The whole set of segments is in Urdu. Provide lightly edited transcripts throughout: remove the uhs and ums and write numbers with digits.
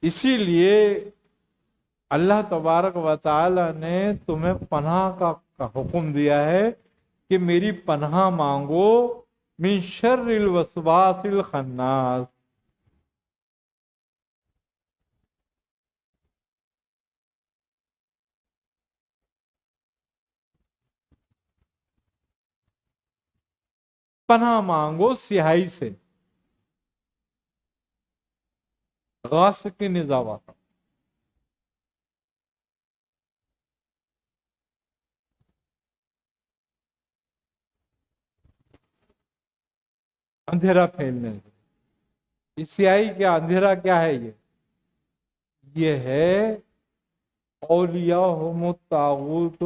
اسی لیے اللہ تبارک و تعالی نے تمہیں پناہ کا حکم دیا ہے کہ میری پناہ مانگو من شر الوسواس الخناس. پناہ مانگو سیاہی سے، غاص کی نزاوات. اندھیرا پھیلنے سے. اس سیاہی کیا، اندھیرا کیا ہے؟ یہ ہے اولیاءہم الطاغوت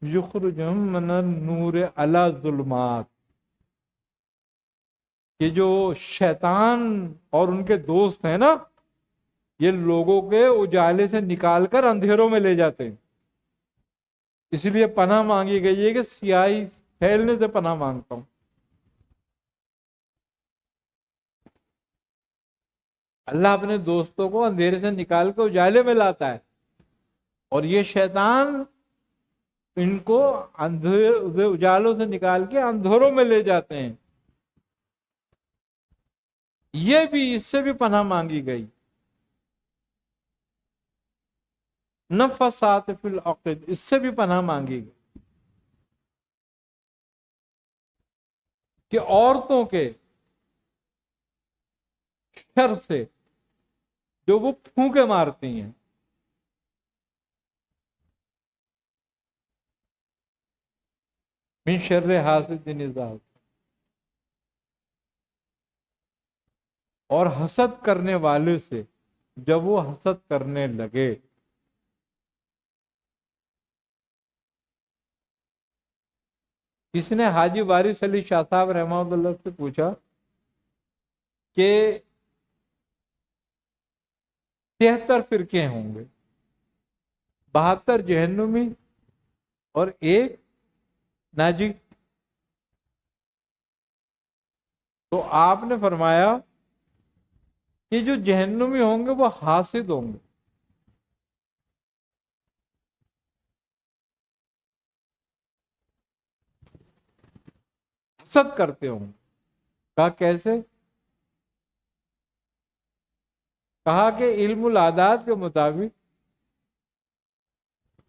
یخرجہم من النور علی ظلمات. کہ جو شیطان اور ان کے دوست ہیں نا، یہ لوگوں کے اجالے سے نکال کر اندھیروں میں لے جاتے ہیں. اس لیے پناہ مانگی گئی ہے کہ سیاہی پھیلنے سے پناہ مانگتا ہوں. اللہ اپنے دوستوں کو اندھیرے سے نکال کے اجالے میں لاتا ہے، اور یہ شیطان ان کو اجالوں سے نکال کے اندھیروں میں لے جاتے ہیں. یہ بھی، اس سے بھی پناہ مانگی گئی. نفثات فی العقد، اس سے بھی پناہ مانگی گئی کہ عورتوں کے شر سے جو وہ پھونکے مارتی ہیں. من شر حاسد اذا حسد، اور حسد کرنے والے سے جب وہ حسد کرنے لگے. کسی نے حاجی وارث علی شاہ صاحب رحمہ اللہ سے پوچھا کہ 73 فرقے ہوں گے، 72 جہنمی اور ایک ناجی. تو آپ نے فرمایا کہ جو جہنمی ہوں گے وہ حاسد ہوں گے. حسد کرتے ہوں گے. کہا کیسے؟ کہا کہ علم العادات کے مطابق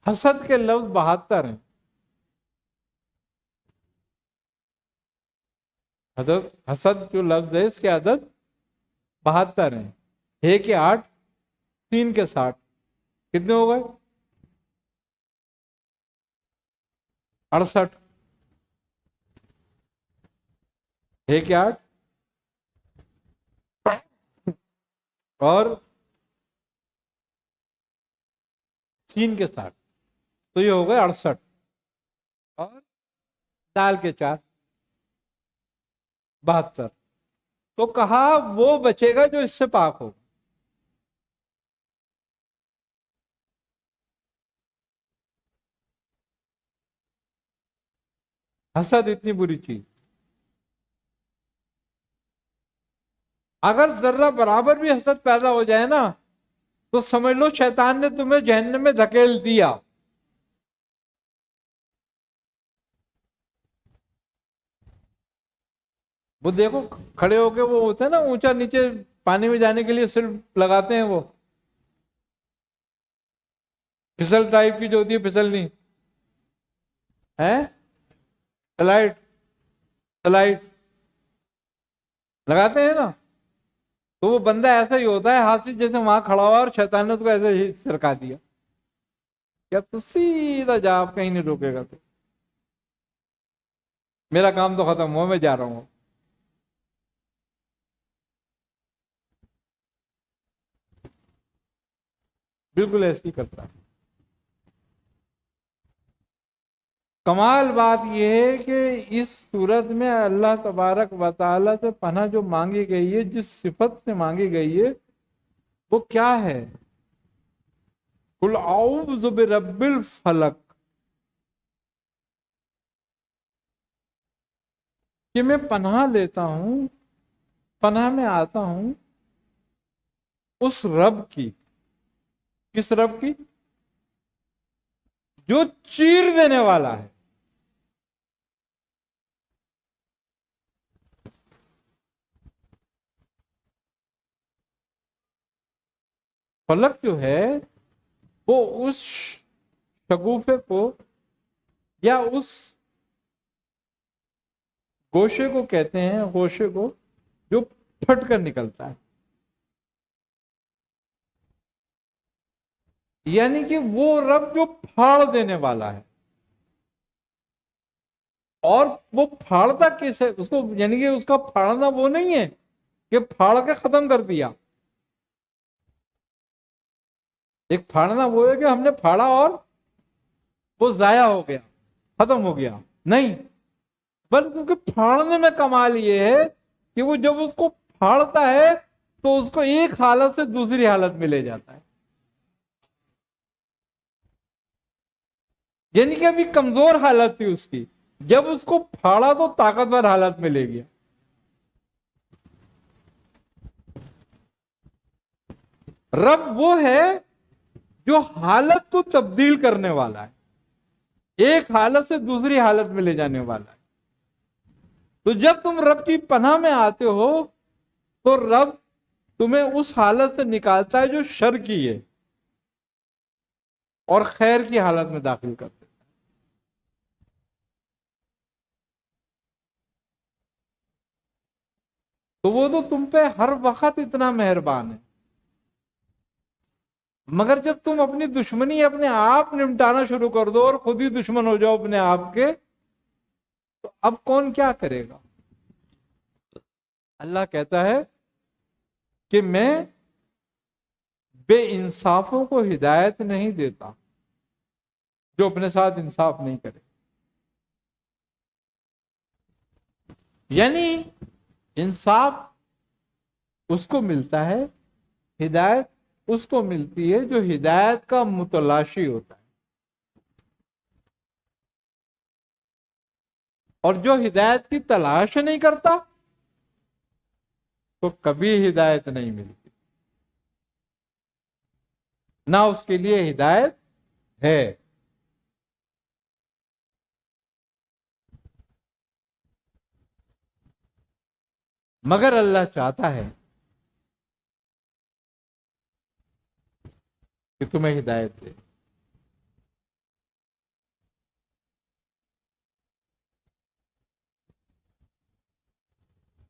حسد کے لفظ 72 ہیں. حسد جو لفظ ہے اس کے عدد 72 ہیں. 1 کے 8، 3 کے 60، کتنے ہو گئے؟ 68. 1 کے 8 اور 3 کے 60، تو یہ ہو گئے 68. اور دال کے 4، 72. تو کہا وہ بچے گا جو اس سے پاک ہو. حسد اتنی بری چیز، اگر ذرہ برابر بھی حسد پیدا ہو جائے نا تو سمجھ لو شیطان نے تمہیں جہنم میں دھکیل دیا. وہ دیکھو کھڑے ہو کے وہ ہوتے ہیں نا اونچا نیچے پانی میں جانے کے لیے صرف لگاتے ہیں، وہ پھسل ٹائپ کی جو ہوتی ہے، پھسلنی ہے، سلائڈ، سلائڈ لگاتے ہیں نا. تو وہ بندہ ایسا ہی ہوتا ہے حاسد، جیسے وہاں کھڑا ہوا اور شیطان نے اس کو ایسے ہی سرکا دیا کہ اب تو سیدھا جا، آپ کہیں نہیں روکے گا، تو میرا کام تو ختم ہوا، میں جا رہا ہوں. بالکل ایسے ہی کرتا ہے. کمال بات یہ ہے کہ اس صورت میں اللہ تبارک و تعالی سے پناہ جو مانگی گئی ہے، جس صفت سے مانگی گئی ہے، وہ کیا ہے؟ قل اعوذ برب الفلق، کہ میں پناہ لیتا ہوں، پناہ میں آتا ہوں اس رب کی کس رب کی؟ جو چیر دینے والا ہے. فلک جو ہے وہ اس شگوفے کو یا اس گوشے کو کہتے ہیں، گوشے کو جو پھٹ کر نکلتا ہے. یعنی کہ وہ رب جو پھاڑ دینے والا ہے. اور وہ پھاڑتا کیسے اس کو؟ یعنی کہ اس کا پھاڑنا وہ نہیں ہے کہ پھاڑ کے ختم کر دیا. ایک پھاڑنا وہ ہے کہ ہم نے پھاڑا اور وہ ضائع ہو گیا، ختم ہو گیا. نہیں، بلکہ اس کے پھاڑنے میں کمال یہ ہے کہ وہ جب اس کو پھاڑتا ہے تو اس کو ایک حالت سے دوسری حالت میں لے جاتا ہے. یعنی کہ ابھی کمزور حالت تھی اس کی، جب اس کو پھاڑا تو طاقتور حالت میں لے گیا. رب وہ ہے جو حالت کو تبدیل کرنے والا ہے، ایک حالت سے دوسری حالت میں لے جانے والا ہے. تو جب تم رب کی پناہ میں آتے ہو تو رب تمہیں اس حالت سے نکالتا ہے جو شر کی ہے اور خیر کی حالت میں داخل کرتا ہے. تو وہ تو تم پہ ہر وقت اتنا مہربان ہے، مگر جب تم اپنی دشمنی اپنے آپ نمٹانا شروع کر دو اور خود ہی دشمن ہو جاؤ اپنے آپ کے، تو اب کون کیا کرے گا؟ اللہ کہتا ہے کہ میں بے انصافوں کو ہدایت نہیں دیتا جو اپنے ساتھ انصاف نہیں کرے. یعنی انصاف اس کو ملتا ہے، ہدایت اس کو ملتی ہے جو ہدایت کا متلاشی ہوتا ہے. اور جو ہدایت کی تلاش نہیں کرتا تو کبھی ہدایت نہیں ملتی، نہ اس کے لیے ہدایت ہے. مگر اللہ چاہتا ہے کہ تمہیں ہدایت دے.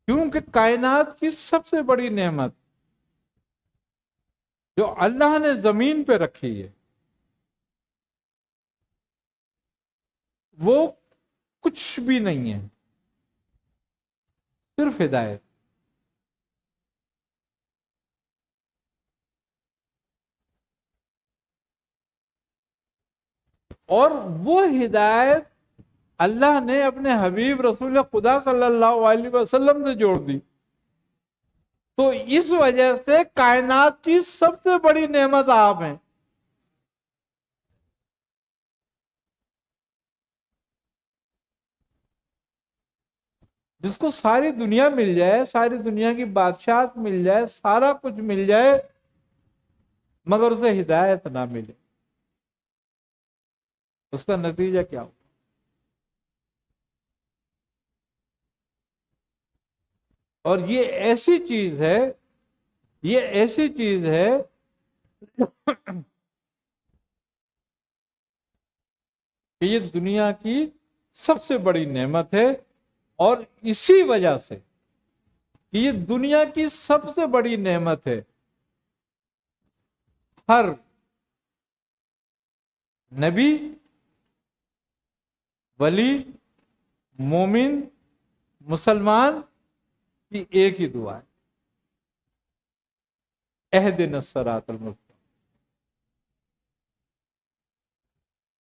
کیونکہ کائنات کی سب سے بڑی نعمت جو اللہ نے زمین پہ رکھی ہے وہ کچھ بھی نہیں ہے، صرف ہدایت. اور وہ ہدایت اللہ نے اپنے حبیب رسول خدا صلی اللہ علیہ وسلم سے جوڑ دی. تو اس وجہ سے کائنات کی سب سے بڑی نعمت آپ ہیں. جس کو ساری دنیا مل جائے، ساری دنیا کی بادشاہت مل جائے، سارا کچھ مل جائے، مگر اسے ہدایت نہ ملے، اس کا نتیجہ کیا ہو؟ اور یہ ایسی چیز ہے، یہ ایسی چیز ہے کہ یہ دنیا کی سب سے بڑی نعمت ہے. اور اسی وجہ سے کہ یہ دنیا کی سب سے بڑی نعمت ہے، ہر نبی، ولی، مومن، مسلمان کی ایک ہی دعا ہے، اہدنا الصراط المستقیم.